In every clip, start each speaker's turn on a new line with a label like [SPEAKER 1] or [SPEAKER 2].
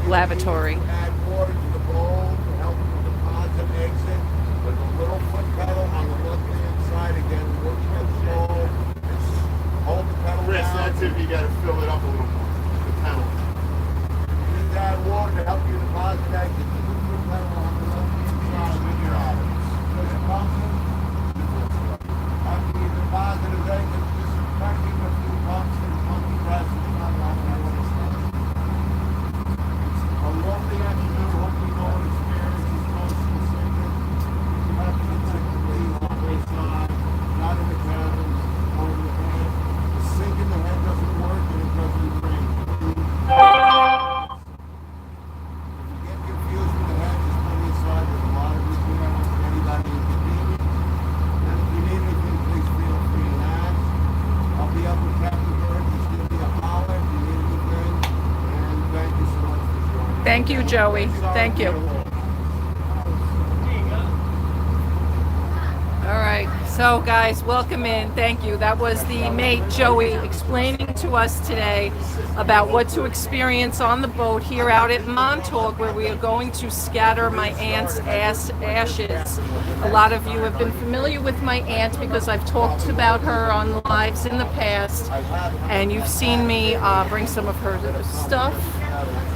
[SPEAKER 1] lavatory.
[SPEAKER 2] Add water to the bowl to help you deposit and exit with a little foot pedal on the left-hand side. Again, work your soul. Hold the pedal
[SPEAKER 3] Chris,
[SPEAKER 2] down.
[SPEAKER 3] that's if you got to fill it up a little more. The pedal.
[SPEAKER 2] Use that water to help you deposit and exit. Keep the foot pedal on the left-hand side with your eyes. Push it pumps it. After you deposit and exit, disinfecting a few pumps and monkey breath is not like that when it's done. A lovely afternoon. Hope you know what experience is most specific. You have to get sick to leave on this side, not in the cabins or in the van. The sink in the head doesn't work and it doesn't drain. If you get confused with the head, just put it aside. There's a lot of repairs for anybody inconvenient. And if you need anything, please feel free to ask. I'll be up with Captain Bird. Just give me a holler if you need anything. And thank you so much for joining.
[SPEAKER 1] Thank you, Joey. Thank you. All right, so guys, welcome in. Thank you. That was the mate Joey explaining to us today about what to experience on the boat here out at Montauk, where we are going to scatter my aunt's ashes. A lot of you have been familiar with my aunt because I've talked about her on lives in the past, and you've seen me bring some of her stuff.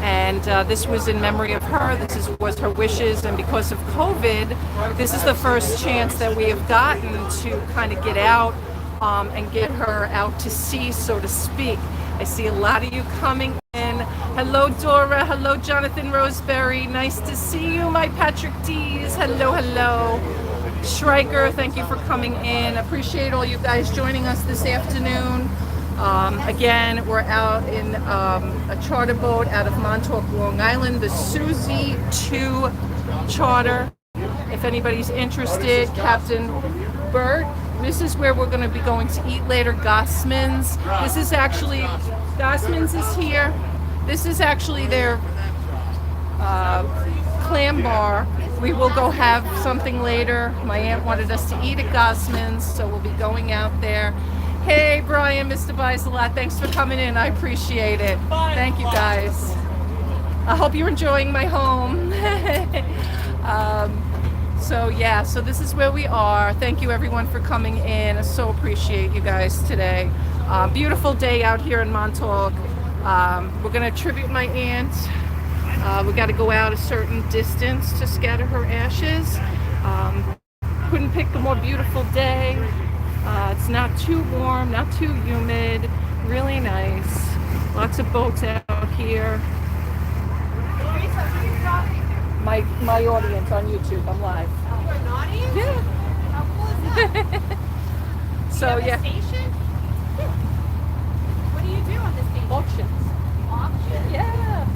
[SPEAKER 1] And this was in memory of her. This was her wishes, and because of COVID, this is the first chance that we have gotten to kind of get out and get her out to sea, so to speak. I see a lot of you coming in. Hello, Dora. Hello, Jonathan Roseberry. Nice to see you, my Patrick Dees. Hello, hello. Schreiker, thank you for coming in. Appreciate all you guys joining us this afternoon. Again, we're out in a charter boat out of Montauk, Long Island, the Susie 2 charter. If anybody's interested, Captain Bert, this is where we're going to be going to eat later, Gossman's. This is actually, Gossman's is here. This is actually their clam bar. We will go have something later. My aunt wanted us to eat at Gossman's, so we'll be going out there. Hey, Brian, Mr. Bisalot, thanks for coming in. I appreciate it. Thank you, guys. I hope you're enjoying my home. So yeah, so this is where we are. Thank you, everyone, for coming in. I so appreciate you guys today. Beautiful day out here in Montauk. We're going to tribute my aunt. We got to go out a certain distance to scatter her ashes. Couldn't pick a more beautiful day. It's not too warm, not too humid, really nice. Lots of boats out here. My audience on YouTube, I'm live.
[SPEAKER 4] You're an audience?
[SPEAKER 1] Yeah.
[SPEAKER 4] How cool is that?
[SPEAKER 1] So
[SPEAKER 4] Do you
[SPEAKER 1] yeah.
[SPEAKER 4] have a station? What do you do on the station?
[SPEAKER 1] Auctions.
[SPEAKER 4] Auction?
[SPEAKER 1] Yeah.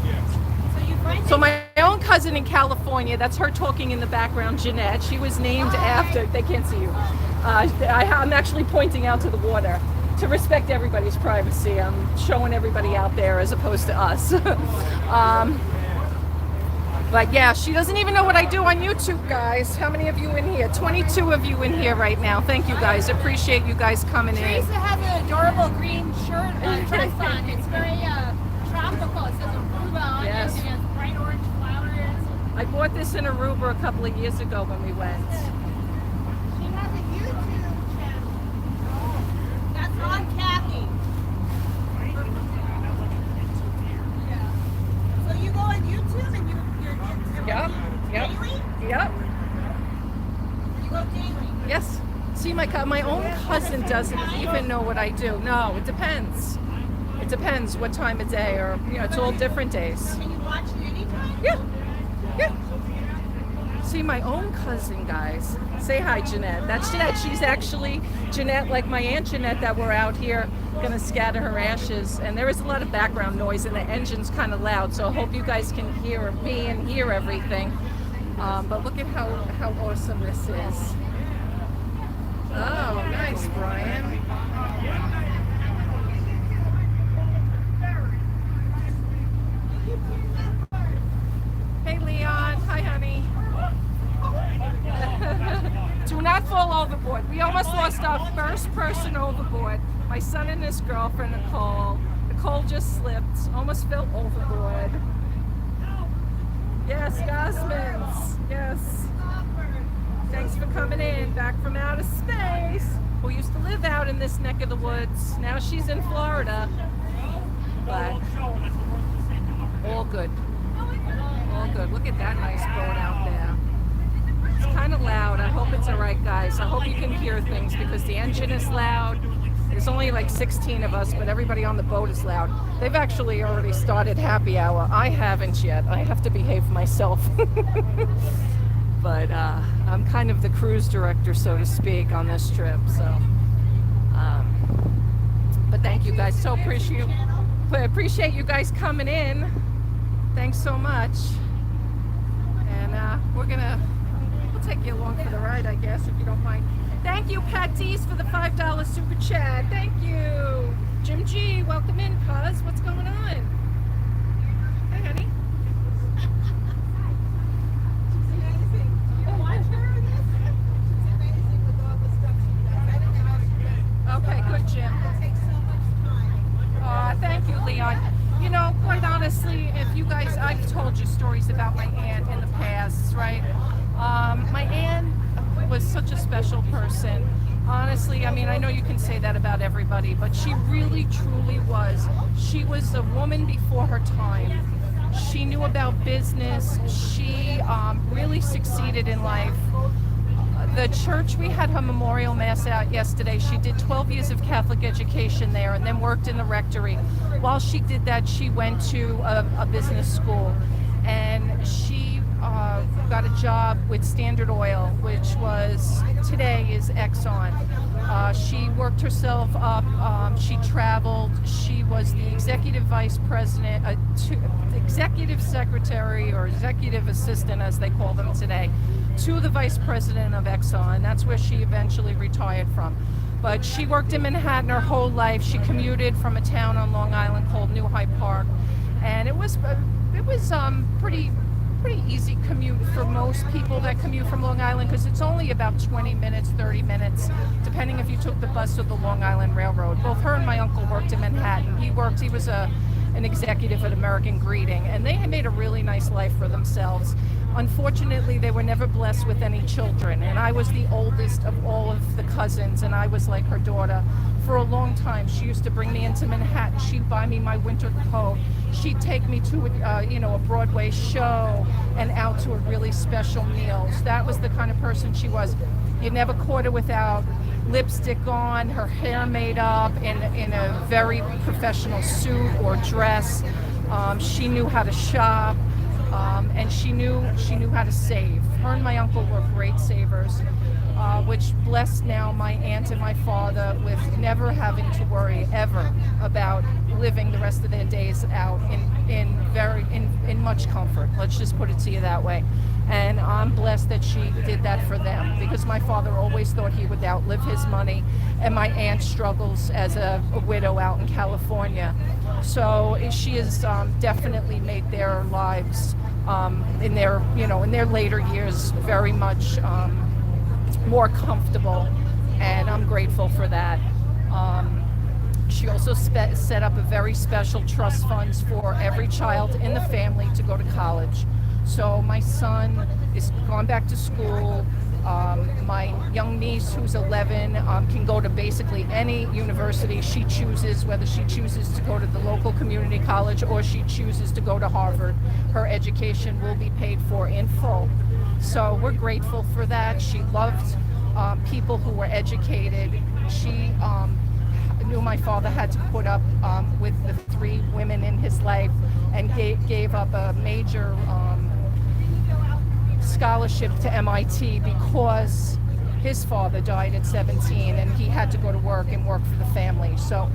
[SPEAKER 4] So you find
[SPEAKER 1] So my own cousin in California, that's her talking in the background, Jeanette. She was named after, they can't see you. I'm actually pointing out to the water to respect everybody's privacy. I'm showing everybody out there as opposed to us. But yeah, she doesn't even know what I do on YouTube, guys. How many of you in here? 22 of you in here right now. Thank you, guys. Appreciate you guys coming in.
[SPEAKER 4] Teresa has an adorable green shirt dress on. It's very tropical. It says Aruba on
[SPEAKER 1] Yes.
[SPEAKER 4] it. It has bright orange flowers.
[SPEAKER 1] I bought this in Aruba a couple of years ago when we went.
[SPEAKER 4] She has a YouTube channel. That's on Kathy. Yeah. So you go on YouTube and you're
[SPEAKER 1] Yep.
[SPEAKER 4] daily?
[SPEAKER 1] Yep.
[SPEAKER 4] You go daily.
[SPEAKER 1] Yes. See, my own cousin doesn't even know what I do. No, it depends. It depends what time of day, or it's all different days.
[SPEAKER 4] Can you watch it anytime?
[SPEAKER 1] Yeah. Yeah. See, my own cousin, guys. Say hi, Jeanette. That's Jeanette. She's actually Jeanette, like my Aunt Jeanette, that we're out here gonna scatter her ashes. And there is a lot of background noise, and the engine's kind of loud. So I hope you guys can hear me and hear everything. But look at how awesome this is. Oh, nice, Brian. Hey, Leon. Hi, honey. Do not fall overboard. We almost lost our first person overboard. My son and his girlfriend, Nicole. Nicole just slipped, almost fell overboard. Yes, Gosmans. Yes. Thanks for coming in, back from outer space. Who used to live out in this neck of the woods. Now she's in Florida. But all good. All good. Look at that nice boat out there. It's kind of loud. I hope it's all right, guys. I hope you can hear things because the engine is loud. There's only like 16 of us, but everybody on the boat is loud. They've actually already started happy hour. I haven't yet. I have to behave myself. But I'm kind of the cruise director, so to speak, on this trip. So, but thank you guys. So appreciate you guys coming in. Thanks so much. And we'll take you along for the ride, I guess, if you don't mind. Thank you, Pat Dees, for the $5 super chat. Thank you. Jim G, welcome in, cuz. What's going on? Hey, honey.
[SPEAKER 5] She's amazing. You watch her in this? She's amazing with all the stuff she does. I don't know how she does it.
[SPEAKER 1] Okay, good, Jim.
[SPEAKER 5] It takes so much time.
[SPEAKER 1] Thank you, Leon. You know, quite honestly, if you guys, I've told you stories about my aunt in the past, right? My aunt was such a special person. Honestly, I mean, I know you can say that about everybody, but she really, truly was. She was a woman before her time. She knew about business. She really succeeded in life. The church, we had her memorial mass out yesterday. She did 12 years of Catholic education there and then worked in the rectory. While she did that, she went to a business school, and she got a job with Standard Oil, which was, today is Exxon. She worked herself up. She traveled. She was the executive vice president, executive secretary, or executive assistant, as they call them today, to the vice president of Exxon. That's where she eventually retired from. But she worked in Manhattan her whole life. She commuted from a town on Long Island called New Hyde Park, and it was pretty easy commute for most people that commute from Long Island, because it's only about 20 minutes, 30 minutes, depending if you took the bus or the Long Island Railroad. Both her and my uncle worked in Manhattan. He was an executive at American Greeting, and they had made a really nice life for themselves. Unfortunately, they were never blessed with any children, and I was the oldest of all of the cousins, and I was like her daughter. For a long time, she used to bring me into Manhattan. She'd buy me my winter coat. She'd take me to a Broadway show and out to a really special meals. That was the kind of person she was. You never caught her without lipstick on, her hair made up, in a very professional suit or dress. She knew how to shop, and she knew how to save. Her and my uncle were great savers, which blessed now my aunt and my father with never having to worry ever about living the rest of their days out in much comfort. Let's just put it to you that way. And I'm blessed that she did that for them, because my father always thought he would outlive his money, and my aunt struggles as a widow out in California. So she has definitely made their lives in their later years very much more comfortable, and I'm grateful for that. She also set up a very special trust funds for every child in the family to go to college. So my son is gone back to school. My young niece, who's 11, can go to basically any university she chooses, whether she chooses to go to the local community college or she chooses to go to Harvard. Her education will be paid for in full. So we're grateful for that. She loved people who were educated. She knew my father had to put up with the 3 women in his life, and gave up a major scholarship to MIT because his father died at 17 and he had to go to work and work for the family. So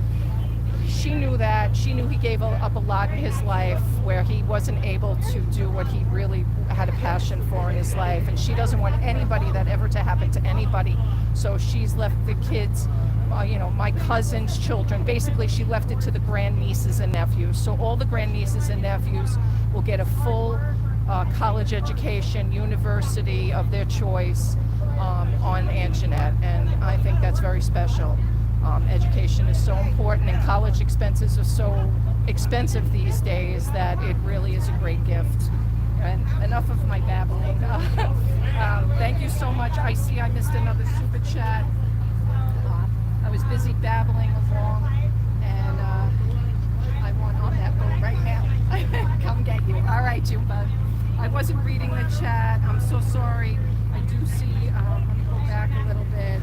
[SPEAKER 1] she knew that. She knew he gave up a lot in his life where he wasn't able to do what he really had a passion for in his life, and she doesn't want that ever to happen to anybody. So she's left the kids, my cousin's children. Basically, she left it to the grandnieces and nephews. So all the grandnieces and nephews will get a full college education, university of their choice on Anjanette, and I think that's very special. Education is so important, and college expenses are so expensive these days that it really is a great gift. And enough enough of my babbling. Thank you so much. I see I missed another super chat. I was busy babbling along, and I want on that boat right now. Come get you. All right, Jumba. I wasn't reading the chat. I'm so sorry. I do see. Let me go back a little bit.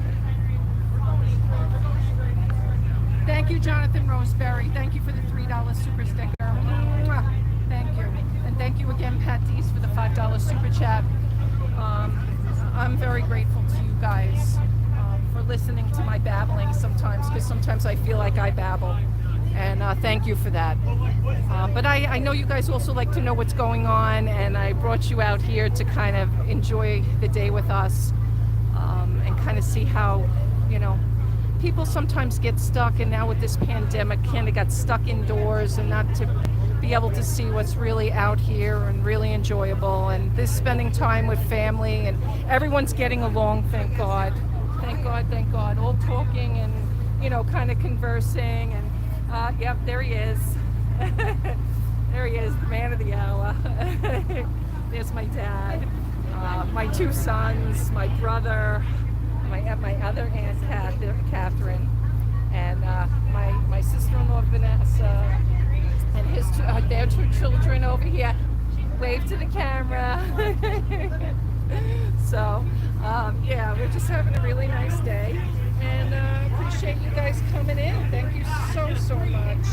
[SPEAKER 1] Thank you, Jonathan Roseberry. Thank you for the $3 super sticker. Mwah. Thank you. And thank you again, Pat Dees, for the $5 super chat. I'm very grateful to you guys for listening to my babbling sometimes, because sometimes I feel like I babble. And thank you for that. But I know you guys also like to know what's going on, and I brought you out here to kind of enjoy the day with us, and kind of see how, people sometimes get stuck, and now with this pandemic kind of got stuck indoors and not to be able to see what's really out here and really enjoyable, and this spending time with family, and everyone's getting along, thank God, all talking and kind of conversing, and yep, there he is. There he is, the man of the hour. There's my dad, my two sons, my brother, my other aunt Catherine, and my sister-in-law Vanessa, and their two children over here. Wave to the camera. So yeah, we're just having a really nice day, and appreciate you guys coming in. Thank you so much.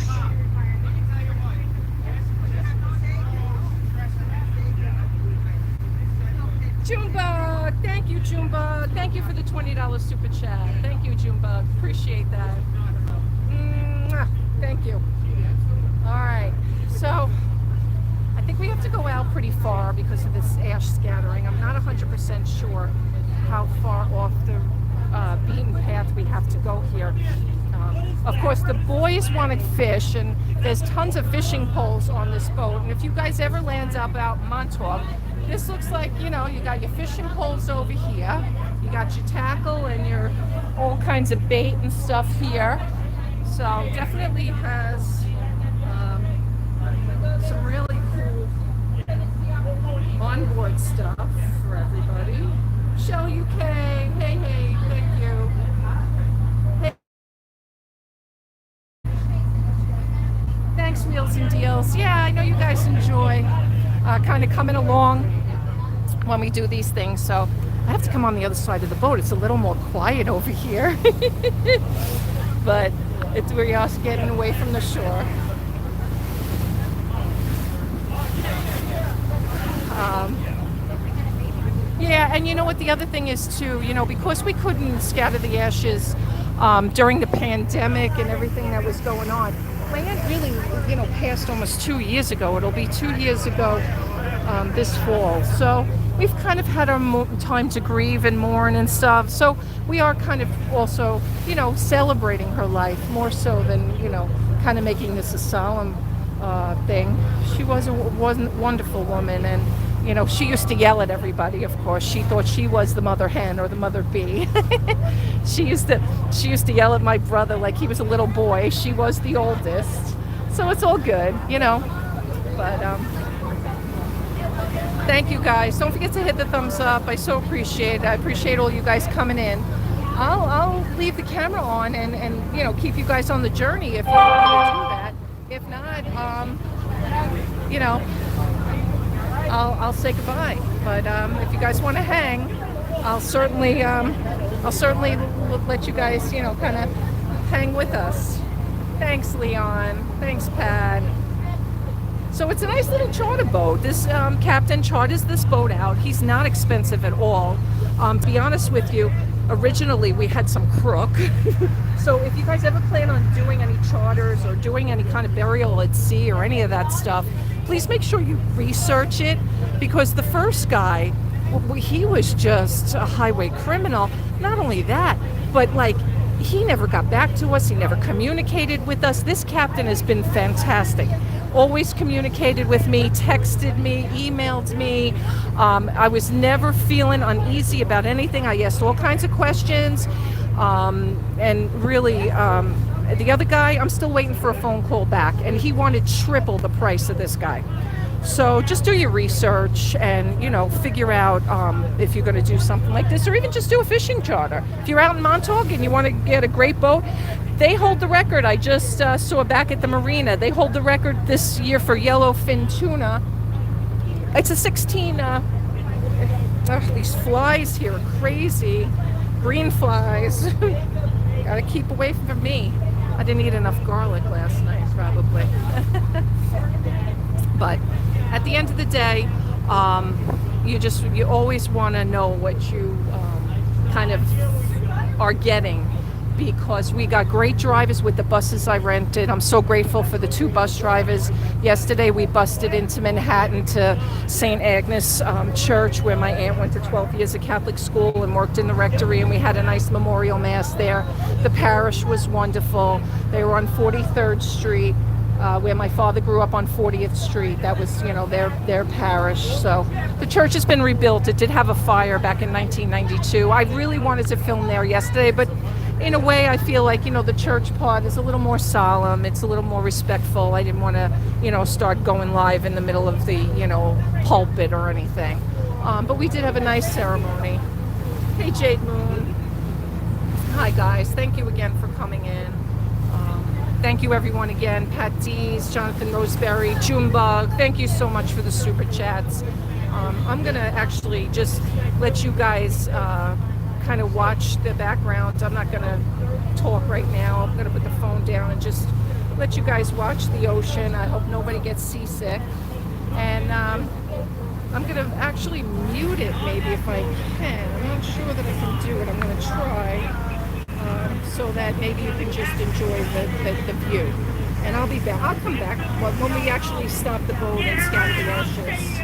[SPEAKER 1] Jumba, thank you, Jumba. Thank you for the $20 super chat. Thank you, Jumba. Appreciate that. Mwah. Thank you. All right, so I think we have to go out pretty far because of this ash scattering. I'm not 100% sure how far off the beaten path we have to go here. Of course, the boys wanted fish, and there's tons of fishing poles on this boat. And if you guys ever land up out in Montauk, this looks like, you got your fishing poles over here. You got your tackle and your all kinds of bait and stuff here. So definitely has some really cool onboard stuff for everybody. Shell UK, hey, thank you. Hey. Thanks, Wheels and Deals. Yeah, I know you guys enjoy kind of coming along when we do these things, so I have to come on the other side of the boat. It's a little more quiet over here. But we're just getting away from the shore. Yeah, and you know what the other thing is too, because we couldn't scatter the ashes during the pandemic and everything that was going on. My aunt really, passed almost 2 years ago. It'll be 2 years ago this fall. So we've kind of had our time to grieve and mourn and stuff. So we are kind of also, celebrating her life more so than, kind of making this a solemn thing. She was a wonderful woman, and she used to yell at everybody. Of course, she thought she was the mother hen or the mother bee. She used to yell at my brother like he was a little boy. She was the oldest, so it's all good, But thank you guys. Don't forget to hit the thumbs up. I so appreciate it. I appreciate all you guys coming in. I'll leave the camera on and keep you guys on the journey if you want me to do that. If not, I'll say goodbye. But if you guys want to hang, I'll certainly let you guys kind of hang with us. Thanks, Leon. Thanks, Pat. So it's a nice little charter boat. This captain charters this boat out. He's not expensive at all. To be honest with you, originally we had some crook. So if you guys ever plan on doing any charters or doing any kind of burial at sea or any of that stuff, please make sure you research it, because the first guy, he was just a highway criminal. Not only that, but he never got back to us. He never communicated with us. This captain has been fantastic. Always communicated with me, texted me, emailed me. I was never feeling uneasy about anything. I asked all kinds of questions. And really, the other guy, I'm still waiting for a phone call back, and he wanted triple the price of this guy. So just do your research and, figure out if you're going to do something like this, or even just do a fishing charter. If you're out in Montauk and you want to get a great boat, they hold the record. I just saw back at the marina. They hold the record this year for yellowfin tuna. It's a 16. These flies here are crazy. Green flies. Gotta keep away from me. I didn't eat enough garlic last night, probably. But at the end of the day, you always want to know what you kind of are getting, because we got great drivers with the buses I rented. I'm so grateful for the 2 bus drivers. Yesterday we busted into Manhattan to St. Agnes Church, where my aunt went to 12 years of Catholic school and worked in the rectory, and we had a nice memorial mass there. The parish was wonderful. They were on 43rd Street. Where my father grew up on 40th Street. That was, their parish. So the church has been rebuilt. It did have a fire back in 1992. I really wanted to film there yesterday, but in a way I feel like, the church part is a little more solemn. It's a little more respectful. I didn't want to, start going live in the middle of the, pulpit or anything. But we did have a nice ceremony. Hey, Jade Moon. Hi, guys. Thank you again for coming in. Thank you, everyone, again. Pat Dees, Jonathan Roseberry, Junebug. Thank you so much for the super chats. I'm going to actually just let you guys kind of watch the background. I'm not going to talk right now. I'm going to put the phone down and just let you guys watch the ocean. I hope nobody gets seasick. And I'm going to actually mute it maybe if I can. I'm not sure that I can do it. I'm going to try. So that maybe you can just enjoy the view. And I'll be back. I'll come back when we actually stop the boat and scatter the ashes.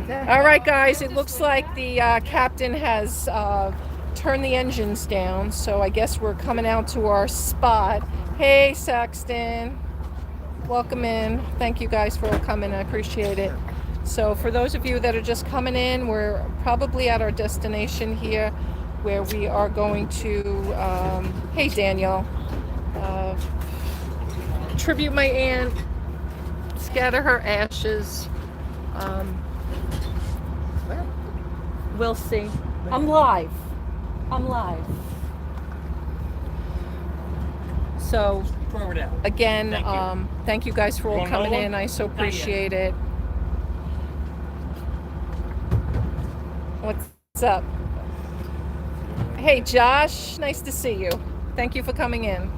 [SPEAKER 1] All right, guys, it looks like the captain has turned the engines down, so I guess we're coming out to our spot. Hey, Saxton. Welcome in. Thank you guys for coming. I appreciate it. So for those of you that are just coming in, we're probably at our destination here where we are going to, hey, Daniel, tribute my aunt, scatter her ashes. We'll see. I'm live. So again, thank you guys for all coming in. I so appreciate it. What's up? Hey, Josh, nice to see you. Thank you for coming in.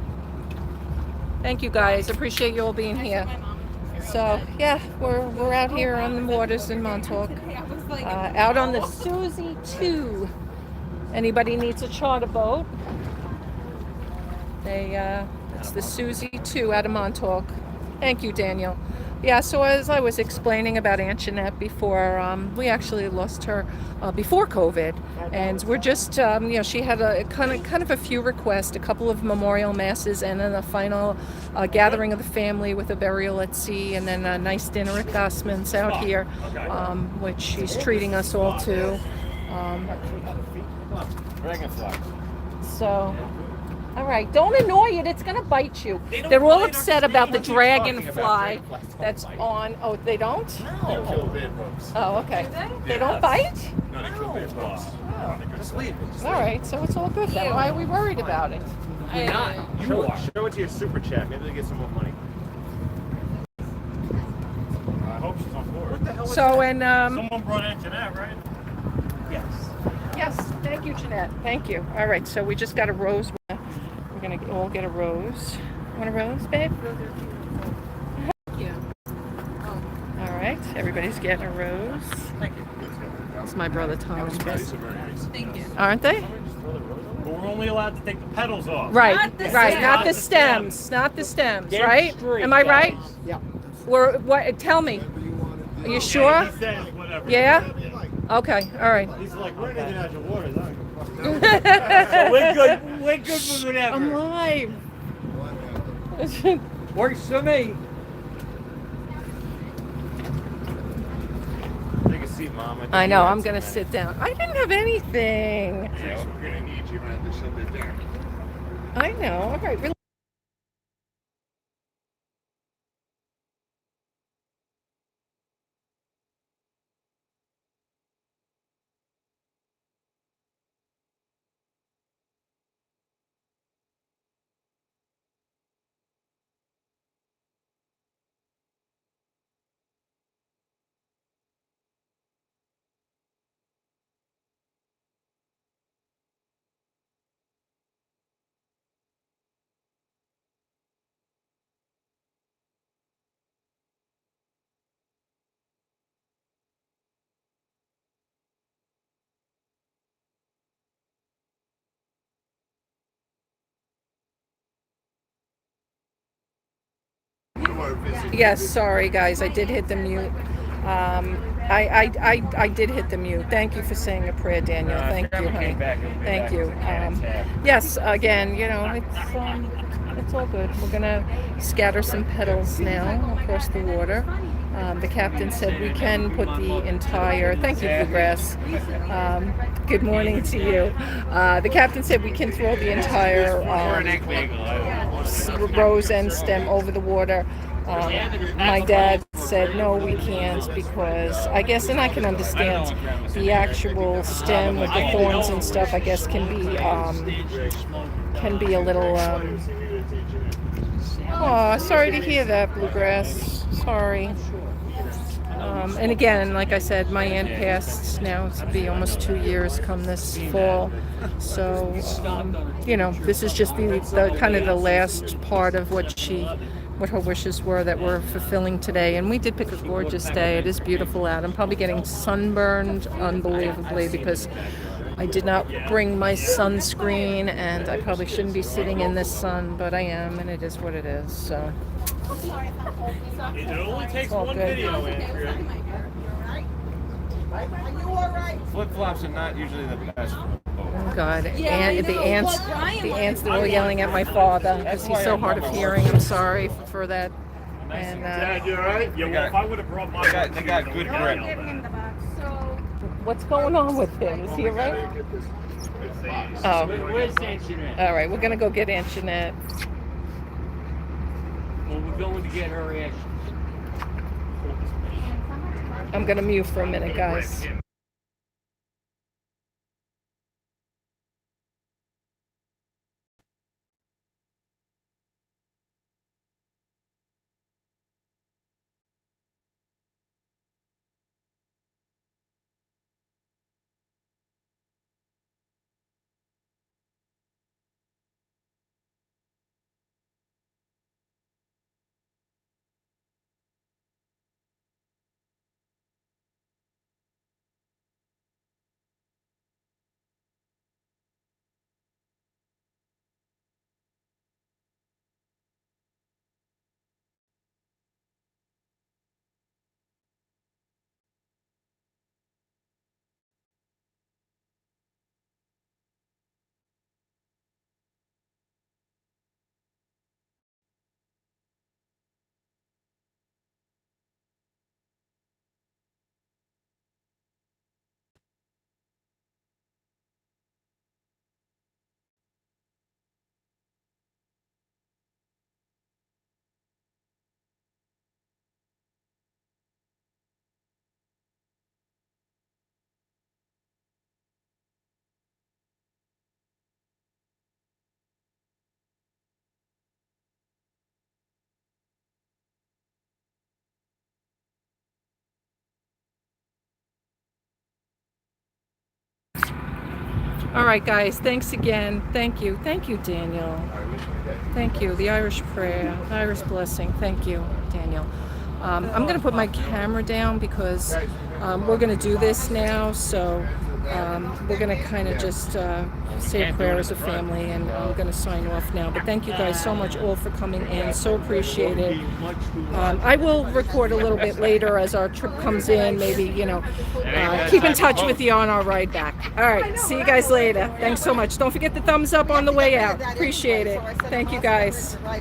[SPEAKER 1] Thank you guys. Appreciate you all being here. So yeah, we're out here on the waters in Montauk, out on the Susie 2. Anybody needs a charter boat? It's the Susie 2 out of Montauk. Thank you, Daniel. Yeah, so as I was explaining about Aunt Jeanette before, we actually lost her before COVID, and we're just, she had a kind of a few requests, a couple of memorial masses, and then a final gathering of the family with a burial at sea, and then a nice dinner at Gossman's out here, which she's treating us all to. So. All right, don't annoy it. It's gonna bite you. They're all upset about the dragonfly that's on. Oh, they don't?
[SPEAKER 3] They kill bed bugs.
[SPEAKER 1] Oh, okay. They don't bite?
[SPEAKER 3] No, they kill bed bugs. Just leave it.
[SPEAKER 1] All right, so it's all good then. Why are we worried about it?
[SPEAKER 3] Show it to your super chat. Maybe they get some more money. I hope she's on board. What the hell is
[SPEAKER 1] So,
[SPEAKER 3] that?
[SPEAKER 1] and
[SPEAKER 3] Someone brought in Jeanette, right? Yes.
[SPEAKER 1] yes, thank you, Jeanette. Thank you. All right, so we just got a rose. We're gonna all get a rose. Want a rose, babe? Thank you. All right, everybody's getting a rose.
[SPEAKER 3] Thank you.
[SPEAKER 1] It's my brother Tom's.
[SPEAKER 3] These are very nice.
[SPEAKER 4] Thank you.
[SPEAKER 1] Aren't they?
[SPEAKER 3] But we're only allowed to take the petals off.
[SPEAKER 1] Right,
[SPEAKER 4] Not the
[SPEAKER 1] right.
[SPEAKER 4] stems.
[SPEAKER 1] Not the stems. Not the stems.
[SPEAKER 3] They're
[SPEAKER 1] Right?
[SPEAKER 3] straight,
[SPEAKER 1] Am I right?
[SPEAKER 3] guys.
[SPEAKER 2] Yeah.
[SPEAKER 1] What? Tell me. Are you sure?
[SPEAKER 3] He said whatever.
[SPEAKER 1] Yeah. Okay. All right.
[SPEAKER 3] He's like, we're anything out your waters. I don't give a fuck.
[SPEAKER 1] I'm
[SPEAKER 3] We're good. We're good for whatever.
[SPEAKER 1] live.
[SPEAKER 6] Works for me.
[SPEAKER 3] Take a seat, Mom. think
[SPEAKER 1] I
[SPEAKER 3] you
[SPEAKER 1] know.
[SPEAKER 3] had
[SPEAKER 1] I'm gonna
[SPEAKER 3] some,
[SPEAKER 1] sit down. I didn't have anything.
[SPEAKER 3] Yeah, we're gonna need you when to sit there down.
[SPEAKER 1] I know. All right.
[SPEAKER 3] We want to visit.
[SPEAKER 1] Yes. Sorry, guys. I did hit the mute. I did hit the mute. Thank you for saying a prayer, Daniel. Thank you, honey. Thank you. Yes, again, it's all good. We're gonna scatter some petals now across the water. The captain said we can put the entire. Thank you, Bluegrass. Good morning to you. The captain said we can throw the entire rose and stem over the water. My dad said no, we can't, because I guess, and I can understand, the actual stem with the thorns and stuff, I guess, can be a little. Oh, sorry to hear that, Bluegrass. Sorry. And again, like I said, my aunt passed now. It's be almost 2 years come this fall. So, this is just the kind of the last part of what her wishes were that were fulfilling today. And we did pick a gorgeous day. It is beautiful out. I'm probably getting sunburned unbelievably because I did not bring my sunscreen, and I probably shouldn't be sitting in this sun, but I am, and it is what it is. So.
[SPEAKER 3] It only takes
[SPEAKER 1] all
[SPEAKER 3] one
[SPEAKER 1] good.
[SPEAKER 3] video, Andrea.
[SPEAKER 5] Are you all right?
[SPEAKER 3] Flip flops are not usually the best.
[SPEAKER 1] Oh God,
[SPEAKER 4] Yeah,
[SPEAKER 1] and
[SPEAKER 4] I
[SPEAKER 1] the
[SPEAKER 4] know.
[SPEAKER 1] ants,
[SPEAKER 4] Well, Brian
[SPEAKER 1] the
[SPEAKER 4] wanted
[SPEAKER 1] ants,
[SPEAKER 4] to
[SPEAKER 1] they're all yelling at my father because he's so hard of hearing. I'm sorry for that. And
[SPEAKER 6] Dad, you alright? Yeah, well, if I would have brought my
[SPEAKER 3] They got good grip.
[SPEAKER 4] So,
[SPEAKER 1] what's going on with him? Is he alright? Oh,
[SPEAKER 6] Where's Aunt Jeanette?
[SPEAKER 1] all right. We're gonna go get Aunt Jeanette.
[SPEAKER 6] Well, we're going to get her ashes.
[SPEAKER 1] I'm gonna mute for a minute, guys. All right, guys. Thanks again. Thank you, Daniel. Thank you. The Irish prayer, Irish blessing. Thank you, Daniel. I'm going to put my camera down because we're going to do this now. So we're going to kind of just say a prayer as a family, and I'm going to sign off now. But thank you guys so much all for coming in. So appreciated. I will record a little bit later as our trip comes in. Maybe, keep in touch with you on our ride back. All right. See you guys later. Thanks so much. Don't forget the thumbs up on the way out. Appreciate it. Thank you, guys.